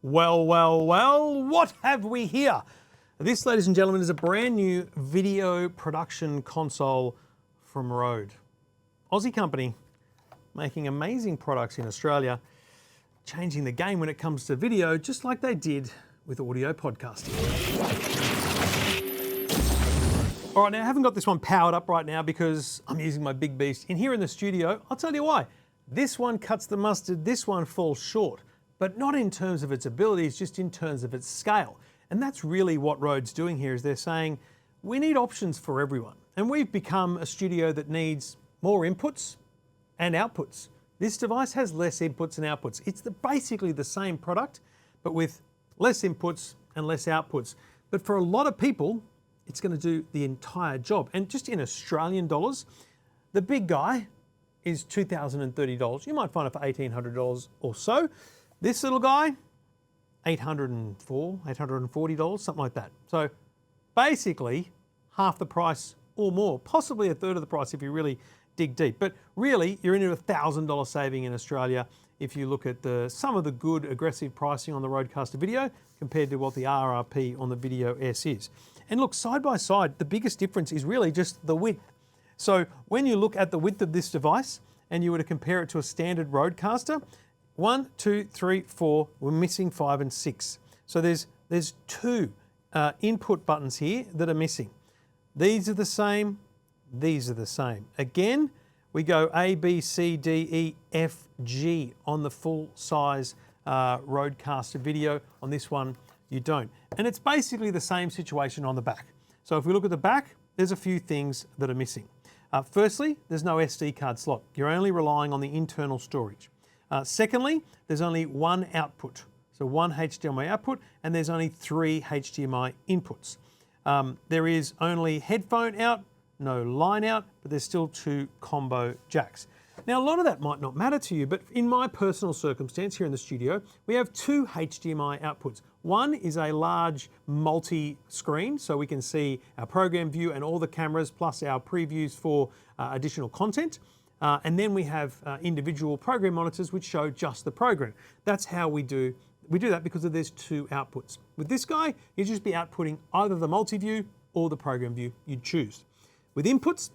Well, well, well, what have we here? This, ladies and gentlemen, is a brand new video production console from Rode. Aussie company, making amazing products in Australia, changing the game when it comes to video, just like they did with audio podcasting. All right, now I haven't got this one powered up right now because I'm using my big beast in here in the studio. I'll tell you why. This one cuts the mustard, this one falls short, but not in terms of its abilities, just in terms of its scale. And that's really what Rode's doing here, is they're saying, we need options for everyone. And we've become a studio that needs more inputs and outputs. This device has less inputs and outputs. It's basically the same product, but with less inputs and less outputs. But for a lot of people, it's going to do the entire job. And just in Australian dollars, the big guy is $2,030. You might find it for $1,800 or so. This little guy, $840, something like that. So basically half the price or more, possibly a third of the price if you really dig deep. But really, you're into a $1,000 saving in Australia if you look at some of the good aggressive pricing on the RØDECaster Video compared to what the RRP on the Video S is. And look, side by side, the biggest difference is really just the width. So when you look at the width of this device and you were to compare it to a standard RØDECaster, 1, 2, 3, 4, we're missing 5 and 6. So there's two input buttons here that are missing. These are the same, these are the same. Again, we go A, B, C, D, E, F, G on the full size RØDECaster Video. On this one, you don't. And it's basically the same situation on the back. So if we look at the back, there's a few things that are missing. Firstly, there's no SD card slot. You're only relying on the internal storage. Secondly, there's only one output. So one HDMI output, and there's only 3 HDMI inputs. There is only headphone out, no line out, but there's still 2 combo jacks. Now, a lot of that might not matter to you, but in my personal circumstance here in the studio, we have 2 HDMI outputs. One is a large multi-screen, so we can see our program view and all the cameras, plus our previews for additional content. And then we have individual program monitors which show just the program. That's how we do that because there's 2 outputs. With this guy, you just be outputting either the multi-view or the program view you'd choose. With inputs,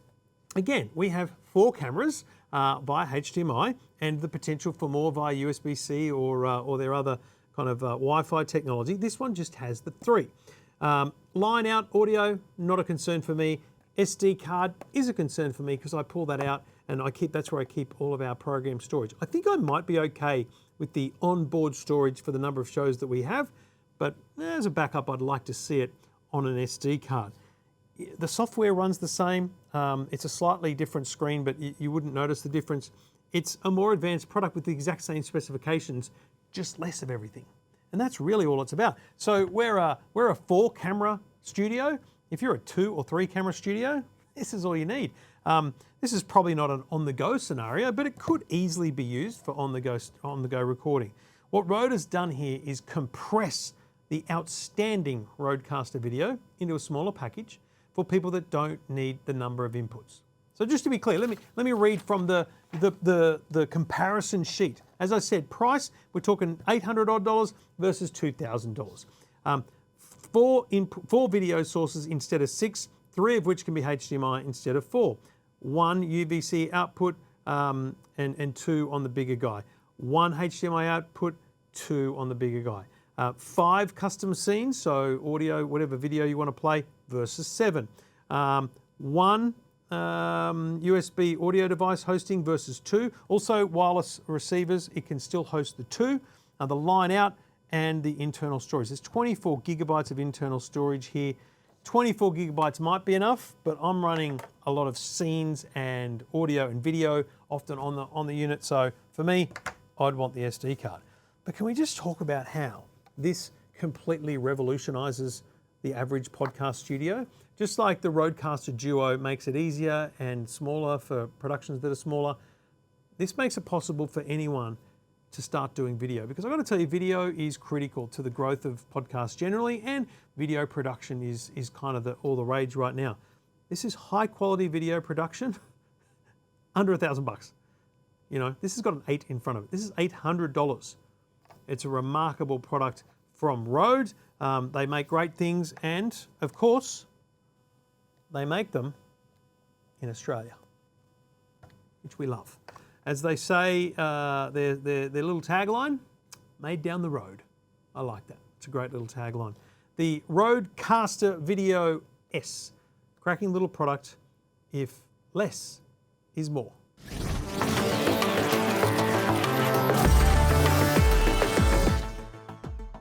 again, we have 4 cameras via HDMI and the potential for more via USB-C or their other kind of Wi-Fi technology. This one just has the 3. Line out audio, not a concern for me. SD card is a concern for me because I pull that out and that's where I keep all of our program storage. I think I might be okay with the onboard storage for the number of shows that we have, but as a backup, I'd like to see it on an SD card. The software runs the same. It's a slightly different screen, but you wouldn't notice the difference. It's a more advanced product with the exact same specifications, just less of everything. And that's really all it's about. So we're a 4-camera studio. If you're a 2 or 3 camera studio, this is all you need. This is probably not an on-the-go scenario, but it could easily be used for on-the-go recording. What Rode has done here is compress the outstanding RØDECaster Video into a smaller package for people that don't need the number of inputs. So just to be clear, let me read from the comparison sheet. As I said, price, we're talking $800 odd versus $2,000. 4 video sources instead of 6, 3 of which can be HDMI instead of 4. 1 UVC output and 2 on the bigger guy. 1 HDMI output, 2 on the bigger guy. 5 custom scenes, so audio, whatever video you want to play, versus 7. 1 USB audio device hosting versus 2. Also wireless receivers, it can still host the 2. The line out and the internal storage. There's 24 gigabytes of internal storage here. 24 gigabytes might be enough, but I'm running a lot of scenes and audio and video often on the unit. So for me, I'd want the SD card. But can we just talk about how this completely revolutionizes the average podcast studio? Just like the RØDECaster Duo makes it easier and smaller for productions that are smaller, this makes it possible for anyone to start doing video, because I've got to tell you, video is critical to the growth of podcasts generally, and video production is kind of all the rage right now. This is high quality video production under $1,000 bucks. You know, this has got an 8 in front of it. This is $800. It's a remarkable product from RØDE. They make great things, and of course, they make them in Australia, which we love. As they say, their little tagline, made down the road. I like that. It's a great little tagline. The RØDEcaster Video S. Cracking little product if less is more.